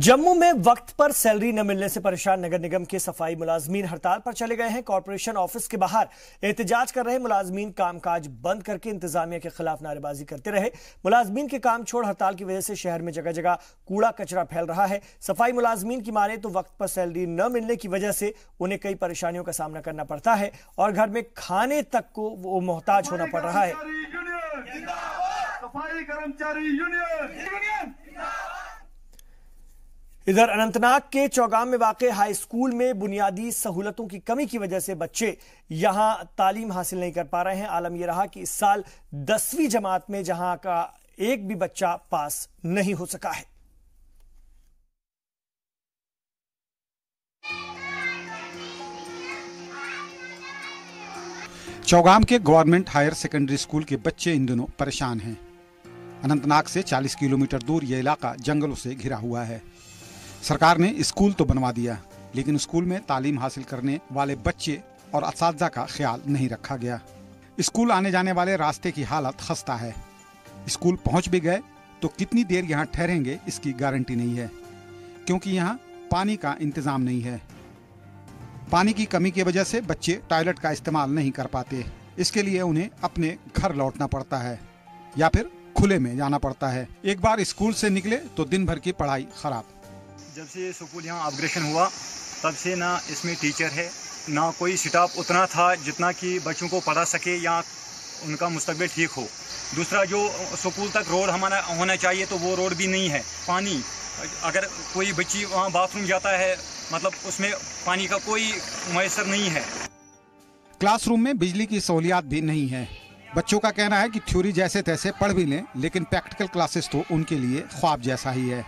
जम्मू में वक्त पर सैलरी न मिलने से परेशान नगर निगम के सफाई मुलाजमीन हड़ताल पर चले गए हैं। कॉर्पोरेशन ऑफिस के बाहर एहतजाज कर रहे मुलाजमीन कामकाज बंद करके इंतजामिया के खिलाफ नारेबाजी करते रहे। मुलाजमीन के काम छोड़ हड़ताल की वजह से शहर में जगह जगह कूड़ा कचरा फैल रहा है। सफाई मुलाजमीन की माने तो वक्त पर सैलरी न मिलने की वजह से उन्हें कई परेशानियों का सामना करना पड़ता है और घर में खाने तक को वो मोहताज होना पड़ रहा है। इधर अनंतनाग के चौगाम में वाक़ हाई स्कूल में बुनियादी सहूलतों की कमी की वजह से बच्चे यहां तालीम हासिल नहीं कर पा रहे हैं। आलम यह रहा कि इस साल 10वीं जमात में जहां का एक भी बच्चा पास नहीं हो सका है। चौगाम के गवर्नमेंट हायर सेकेंडरी स्कूल के बच्चे इन दिनों परेशान हैं। अनंतनाग से 40 किलोमीटर दूर यह इलाका जंगलों से घिरा हुआ है। सरकार ने स्कूल तो बनवा दिया, लेकिन स्कूल में तालीम हासिल करने वाले बच्चे और असातिज़ा का ख्याल नहीं रखा गया। स्कूल आने जाने वाले रास्ते की हालत खस्ता है। स्कूल पहुंच भी गए तो कितनी देर यहां ठहरेंगे इसकी गारंटी नहीं है, क्योंकि यहां पानी का इंतजाम नहीं है। पानी की कमी की वजह से बच्चे टॉयलेट का इस्तेमाल नहीं कर पाते। इसके लिए उन्हें अपने घर लौटना पड़ता है या फिर खुले में जाना पड़ता है। एक बार स्कूल से निकले तो दिन भर की पढ़ाई खराब। जब से स्कूल यहाँ अपग्रेडेशन हुआ तब से ना इसमें टीचर है, ना कोई स्टाफ उतना था जितना कि बच्चों को पढ़ा सके या उनका मुस्तकबिल ठीक हो। दूसरा, जो स्कूल तक रोड हमारा होना चाहिए तो वो रोड भी नहीं है। पानी, अगर कोई बच्ची वहाँ बाथरूम जाता है मतलब उसमें पानी का कोई मैसर नहीं है। क्लासरूम में बिजली की सहूलियात भी नहीं है। बच्चों का कहना है कि थ्योरी जैसे तैसे पढ़ भी लें, लेकिन प्रैक्टिकल क्लासेस तो उनके लिए ख्वाब जैसा ही है।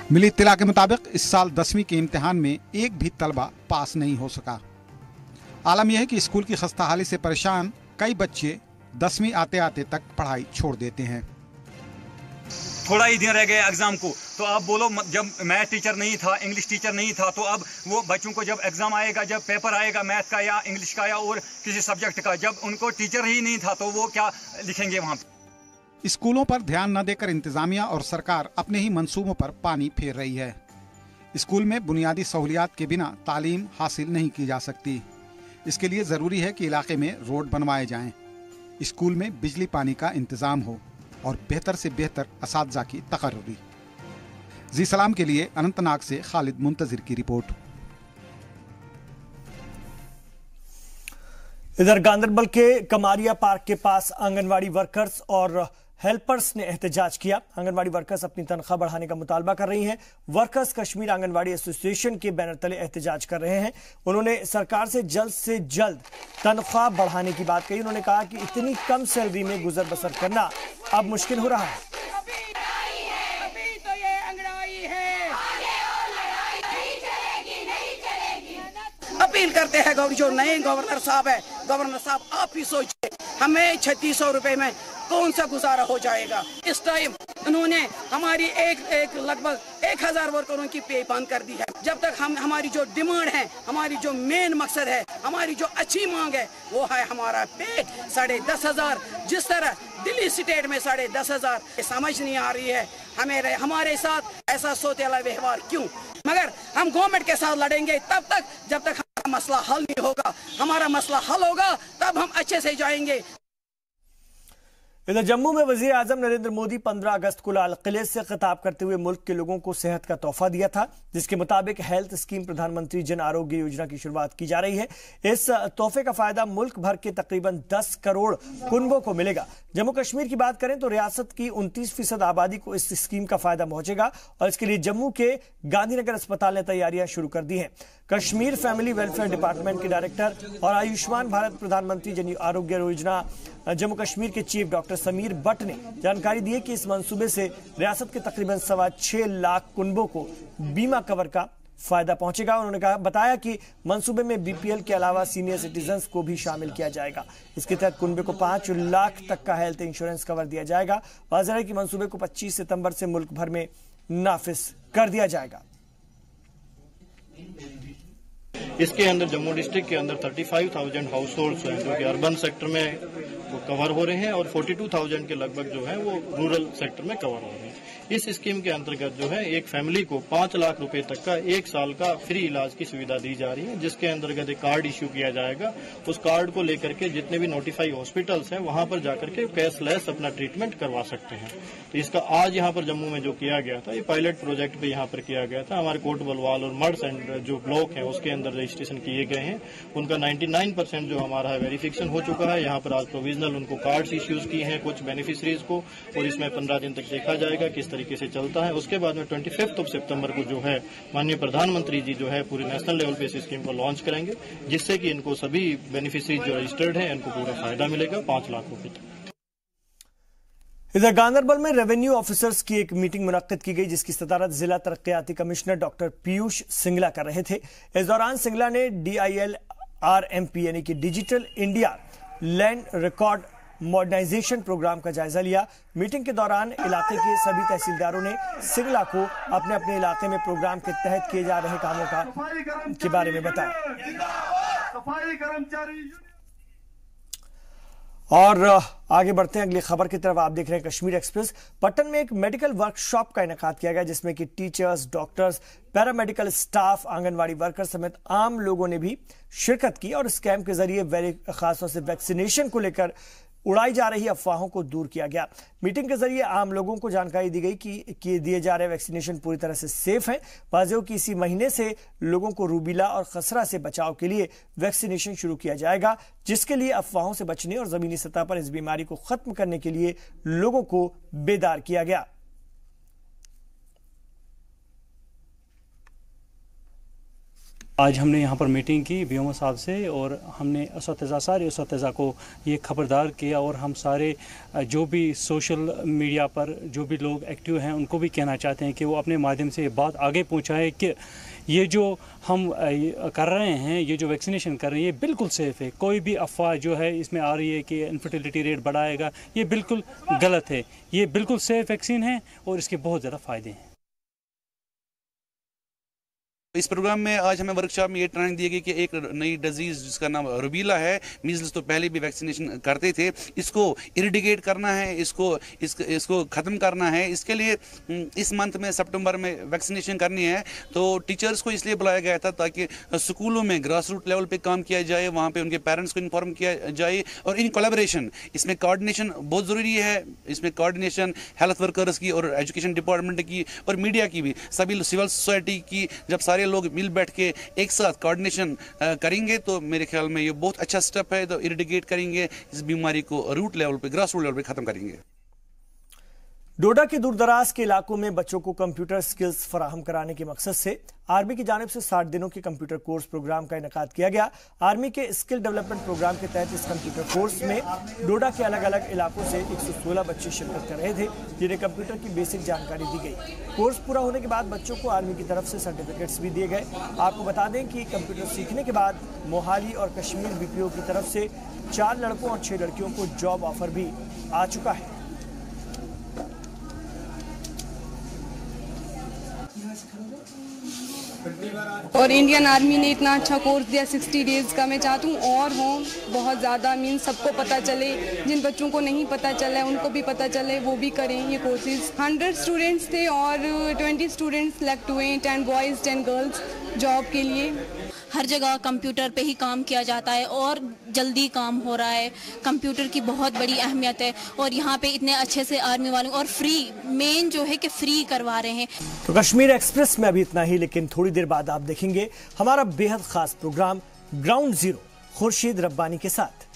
मिली इत्तला के मुताबिक इस साल 10वीं के इम्तिहान में एक भी तलबा पास नहीं हो सका। आलम यह है कि स्कूल की खस्ता हाली से परेशान कई बच्चे 10वीं आते आते तक पढ़ाई छोड़ देते हैं। थोड़ा ही दिन रह गए एग्जाम को, तो आप बोलो, जब मैथ टीचर नहीं था, इंग्लिश टीचर नहीं था, तो अब वो बच्चों को जब एग्जाम आएगा, जब पेपर आएगा मैथ का या इंग्लिश का या और किसी सब्जेक्ट का, जब उनको टीचर ही नहीं था तो वो क्या लिखेंगे वहाँ पे। स्कूलों पर ध्यान न देकर इंतजामिया और सरकार अपने ही मंसूबों पर पानी फेर रही है। स्कूल में बुनियादी सहूलियात के बिना तालीम हासिल नहीं की जा सकती। इसके लिए जरूरी है कि इलाके में रोड बनवाए जाएं, स्कूल में बिजली पानी का इंतजाम हो और बेहतर से बेहतर असातिज़ा की तकर्रुरी। जी सलाम के लिए अनंतनाग से खालिद मुंतजिर की रिपोर्ट। इधर गांदरबल के कमारिया पार्क के पास आंगनवाड़ी वर्कर्स और हेल्पर्स ने एहतजाज किया। आंगनवाड़ी वर्कर्स अपनी तनख्वाह बढ़ाने का मुतालबा कर रही हैं। वर्कर्स कश्मीर आंगनवाड़ी एसोसिएशन के बैनर तले एहतजाज कर रहे हैं। उन्होंने सरकार से जल्द तनख्वाह बढ़ाने की बात कही। उन्होंने कहा कि इतनी कम सैलरी में गुजर बसर करना अब मुश्किल हो रहा है। अपील करते हैं जो नए गवर्नर साहब है, गवर्नर साहब आप ही सोचिए, हमें 3600 रुपए में कौन सा गुजारा हो जाएगा। इस टाइम उन्होंने हमारी एक लगभग 1000 वर्करों की पे बंद कर दी है। जब तक हमारी जो डिमांड है, हमारी जो मेन मकसद है, हमारी जो अच्छी मांग है, वो है हमारा पे 10,500। जिस तरह दिल्ली स्टेट में 10,500 समझ नहीं आ रही है हमारे साथ ऐसा सोतेला व्यवहार क्यों। मगर हम गवर्नमेंट के साथ लड़ेंगे तब तक जब तक हमारा मसला हल नहीं होगा। हमारा मसला हल होगा तब हम अच्छे से जाएंगे। इधर जम्मू में वजीर आजम नरेंद्र मोदी 15 अगस्त को लाल किले से खिताब करते हुए मुल्क के लोगों को सेहत का तोहफा दिया था, जिसके मुताबिक हेल्थ स्कीम प्रधानमंत्री जन आरोग्य योजना की शुरुआत की जा रही है। इस तोहफे का फायदा मुल्क भर के तकरीबन 10 करोड़ कुनबों को मिलेगा। जम्मू कश्मीर की बात करें तो रियासत की 29% आबादी को इस स्कीम का फायदा पहुंचेगा और इसके लिए जम्मू के गांधीनगर अस्पताल ने तैयारियां शुरू कर दी हैं। कश्मीर फैमिली वेलफेयर डिपार्टमेंट के डायरेक्टर और आयुष्मान भारत प्रधानमंत्री जन आरोग्य योजना जम्मू कश्मीर के चीफ डॉक्टर समीर बट ने जानकारी दी है कि इस मंसूबे से रियासत के तकरीबन 6.25 लाख कुनबों को बीमा कवर का फायदा पहुंचेगा। उन्होंने बताया कि मंसूबे में बीपीएल के अलावा सीनियर सिटीजन्स को भी शामिल किया जाएगा। इसके तहत कुनबे को 5 लाख तक का हेल्थ इंश्योरेंस कवर दिया जाएगा। वाज़ेह है कि मंसूबे को 25 सितंबर से मुल्क भर में नाफिज कर दिया जाएगा। इसके अंदर जम्मू डिस्ट्रिक्ट के अंदर 35,000 हाउस होल्ड्स हैं जो कि अर्बन सेक्टर में कवर हो रहे हैं और 42,000 के लगभग जो है वो रूरल सेक्टर में कवर हो रहे हैं। इस स्कीम के अंतर्गत जो है एक फैमिली को 5 लाख रुपए तक का 1 साल का फ्री इलाज की सुविधा दी जा रही है, जिसके अंतर्गत एक कार्ड इश्यू किया जाएगा। उस कार्ड को लेकर के जितने भी नोटिफाई हॉस्पिटल्स हैं वहां पर जाकर के कैशलेस अपना ट्रीटमेंट करवा सकते हैं। तो इसका आज यहाँ पर जम्मू में जो किया गया था, ये पायलट प्रोजेक्ट पे यहाँ पर किया गया था। हमारे कोट बलवाल और मर्ड सेंटर जो ब्लॉक है उसके अंदर रजिस्ट्रेशन किए गए हैं, उनका 99% जो हमारा वेरिफिकेशन हो चुका है। यहाँ पर आज प्रोविजनल उनको कार्ड्स इश्यूज किए हैं कुछ बेनिफिशरीज को, और इसमें 15 दिन तक देखा जाएगा किस तरीके से चलता है। उसके बाद में 25 सितंबर को जो है माननीय प्रधानमंत्री जी जो है पूरे नेशनल लेवल पे इस स्कीम को लॉन्च करेंगे, जिससे कि इनको सभी बेनिफिशरीज जो रजिस्टर्ड हैं इनको पूरा फायदा मिलेगा 5 लाख रुपए तक। इधर गांधरबल में रेवेन्यू ऑफिसर्स की एक मीटिंग मुनक्किद की गई, जिसकी सदारत जिला तरक्याती कमिश्नर डॉक्टर पीयूष सिंगला कर रहे थे। इस दौरान सिंगला ने DILRMP यानी कि digital India land record modernisation programme का जायजा लिया। मीटिंग के दौरान इलाके के सभी तहसीलदारों ने सिंगला को अपने अपने इलाके में प्रोग्राम के तहत किए जा रहे कामों के बारे में बताया। और आगे बढ़ते हैं अगली खबर की तरफ। आप देख रहे हैं कश्मीर एक्सप्रेस। पटन में एक मेडिकल वर्कशॉप का इनेकाद किया गया, जिसमें कि teachers, doctors, paramedical staff, anganwadi worker समेत आम लोगों ने भी शिरकत की और इस कैंप के जरिए खासतौर से वैक्सीनेशन को लेकर उड़ाई जा रही अफवाहों को दूर किया गया। मीटिंग के जरिए आम लोगों को जानकारी दी गई कि दिए जा रहे वैक्सीनेशन पूरी तरह से सेफ है। वाज़ेह कि इसी महीने से लोगों को रूबीला और खसरा से बचाव के लिए वैक्सीनेशन शुरू किया जाएगा, जिसके लिए अफवाहों से बचने और जमीनी सतह पर इस बीमारी को खत्म करने के लिए लोगों को बेदार किया गया। आज हमने यहाँ पर मीटिंग की बीएमओ साहब से और हमने सारे उस्ताज़ा को ये खबरदार किया, और हम सारे जो भी सोशल मीडिया पर जो भी लोग एक्टिव हैं उनको भी कहना चाहते हैं कि वो अपने माध्यम से ये बात आगे पहुँचाएं कि ये जो हम कर रहे हैं, ये जो वैक्सीनेशन कर रहे हैं, ये बिल्कुल सेफ़ है। कोई भी अफवाह जो है इसमें आ रही है कि इनफर्टिलिटी रेट बढ़ाएगा, ये बिल्कुल गलत है। ये बिल्कुल सेफ़ वैक्सीन है और इसके बहुत ज़्यादा फ़ायदे हैं। इस प्रोग्राम में आज हमें वर्कशॉप में ये ट्रेनिंग दी गई कि एक नई डिजीज जिसका नाम रूबीला है, मीजल्स तो पहले भी वैक्सीनेशन करते थे, इसको इरिडिकेट करना है, इसको ख़त्म करना है। इसके लिए इस मंथ में सितंबर में वैक्सीनेशन करनी है। तो टीचर्स को इसलिए बुलाया गया था ताकि स्कूलों में ग्रास रूट लेवल पे काम किया जाए, वहाँ पे उनके पेरेंट्स को इन्फॉर्म किया जाए, और इन कोलैबोरेशन इसमें कोऑर्डिनेशन बहुत ज़रूरी है। इसमें कोऑर्डिनेशन हेल्थ वर्कर्स की और एजुकेशन डिपार्टमेंट की और मीडिया की भी, सभी सिविल सोसाइटी की, जब सारे लोग मिल बैठ के एक साथ कोऑर्डिनेशन करेंगे तो मेरे ख्याल में ये बहुत अच्छा स्टेप है। तो इरिडिकेट करेंगे इस बीमारी को रूट लेवल पे, ग्रास रूट लेवल पे खत्म करेंगे। डोडा के दूरदराज के इलाकों में बच्चों को कंप्यूटर स्किल्स फराहम कराने के मकसद से आर्मी की जानिब से 60 दिनों के कंप्यूटर कोर्स प्रोग्राम का इनेकाद किया गया। आर्मी के स्किल डेवलपमेंट प्रोग्राम के तहत इस कंप्यूटर कोर्स में डोडा के अलग अलग इलाकों से 116 बच्चे शिरकत कर रहे थे, जिन्हें कंप्यूटर की बेसिक जानकारी दी गई। कोर्स पूरा होने के बाद बच्चों को आर्मी की तरफ से सर्टिफिकेट्स भी दिए गए। आपको बता दें कि कंप्यूटर सीखने के बाद मोहाली और कश्मीर BPO की तरफ से 4 लड़कों और 6 लड़कियों को जॉब ऑफर भी आ चुका है। और इंडियन आर्मी ने इतना अच्छा कोर्स दिया 60 डेज का। मैं चाहती हूँ और हो बहुत ज़्यादा, मीन सबको पता चले, जिन बच्चों को नहीं पता चला है उनको भी पता चले, वो भी करें ये कोर्सेज। 100 स्टूडेंट्स थे और 20 स्टूडेंट्स सेलेक्ट हुए, 10 बॉयज़ 10 गर्ल्स जॉब के लिए। हर जगह कंप्यूटर पे ही काम किया जाता है और जल्दी काम हो रहा है। कंप्यूटर की बहुत बड़ी अहमियत है और यहाँ पे इतने अच्छे से आर्मी वालों और फ्री, मेन जो है कि फ्री करवा रहे हैं। तो कश्मीर एक्सप्रेस में अभी इतना ही, लेकिन थोड़ी देर बाद आप देखेंगे हमारा बेहद खास programme ground zero Khurshid Rabbani के साथ।